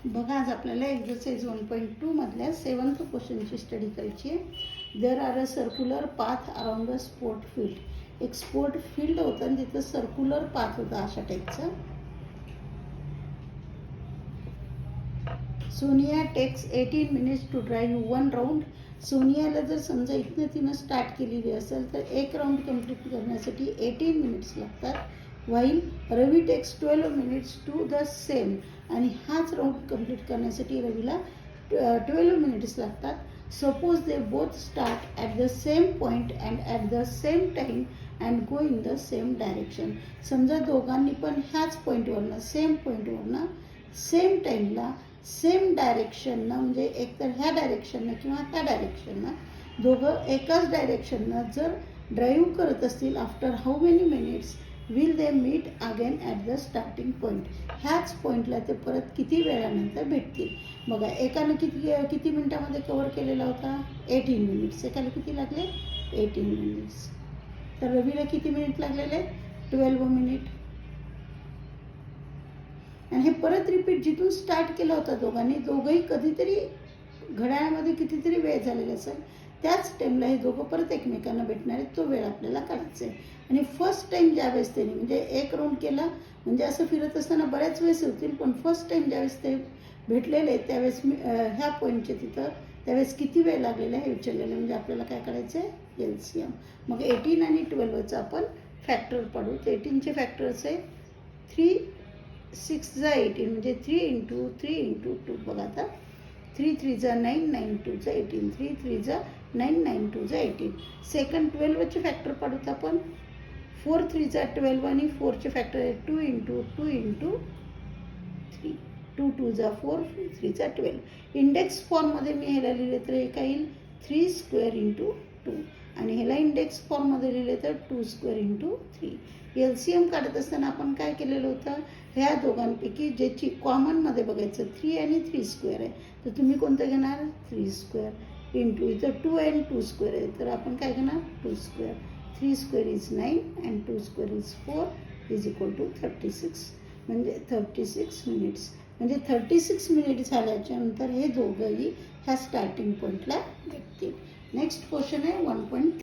बघा, आज आपल्याला एक्सरसाइज 1.2 मधल्या 7th क्वेश्चनची स्टडी करायची आहे. There are a circular path around a sport field. एक स्पोर्ट फील्ड होतं आणि तिथं सर्क्युलर पाथ होता अशा टाईपचा. Sonia takes 18 minutes to drive 1 round. सोनियाला जर समजा इथनं तिनं स्टार्ट केलेली असेल तर एक राऊंड कंप्लीट करण्यासाठी 18 मिनिट्स लागतात. While Ravi takes 12 minutes to the same. आणि हाच राऊंड कंप्लीट करण्यासाठी रवीला 12 मिनिट्स लागतात. Suppose they both start at the same point and at the same time and go in the same direction. समजा दोघांनी पण ह्याच पॉईंटवरनं सेम पॉईंटवरनं सेम टाईमला सेम डायरेक्शननं, म्हणजे एकतर ह्या डायरेक्शननं किंवा त्या डायरेक्शननं दोघं एकाच डायरेक्शननं जर ड्राईव्ह करत असतील, after how many minutes will they meet again at the starting point. ह्याच पॉईंटला ते परत किती वेळानंतर भेटतील. बघा, एकानं किती मिनिटामध्ये कवर केलेला होता? 18 मिनिट्स. एकाला किती लागले? 18 मिनिट्स. तर रवीला किती मिनिट लागलेले? 12 मिनिट. आणि हे परत रिपीट जिथून स्टार्ट केलं होतं दोघांनी, दोघंही कधीतरी घड्याळामध्ये कितीतरी वेळ झालेला असेल, त्याच टाईमला हे दोघं परत एकमेकांना भेटणार आहेत. तो वेळ आपल्याला काढायचा आहे. आणि फर्स्ट टाईम ज्यावेळेस त्यांनी म्हणजे एक राऊंड केला, म्हणजे असं फिरत असताना बऱ्याच वेळेस होतील, पण फर्स्ट टाईम ज्यावेळेस ते भेटलेले त्यावेळेस ह्या पॉईंटचे तिथं त्यावेळेस किती वेळ लागलेला हे विचारलेलं. म्हणजे आपल्याला काय करायचं आहे? LCM. मग 18 आणि 12चं आपण फॅक्टर पाडू. तर 18चे फॅक्टर्स आहे 3 6 जा 18, म्हणजे 3 × 3 × 2. बघा आता, 3 3 जा 9, 9 2 जा 18, 3 3 जा 9, 9 2 जा 18. सेकंड 12चे फॅक्टर पाडूत आपण. 4 3 जा 12 आणि 4चे फॅक्टर आहे 2 × 2 × 3, 2 2 जा 4, 3 जा 12. इंडेक्स फॉर्ममध्ये मी ह्याला लिहिले तर हे काय येईल? 3² × 2. आणि ह्याला इंडेक्स फॉर्ममध्ये लिहिले तर 2² × 3. LCM काढत असताना आपण काय केलेलं होतं? ह्या दोघांपैकी ज्याची कॉमनमध्ये बघायचं 3 आणि 3² आहे, तर तुम्ही कोणतं घेणार? 3² × इथं 2 आणि 2² आहे, तर आपण काय घेणार? 2². 3² is 9 and 2² is 4 is equal to 36. म्हणजे 36 मिनिट्स. म्हणजे 36 मिनिट झाल्याच्या नंतर हे दोघंही ह्या स्टार्टिंग पॉईंटला भेटतील. नेक्स्ट क्वेश्चन आहे 1.3.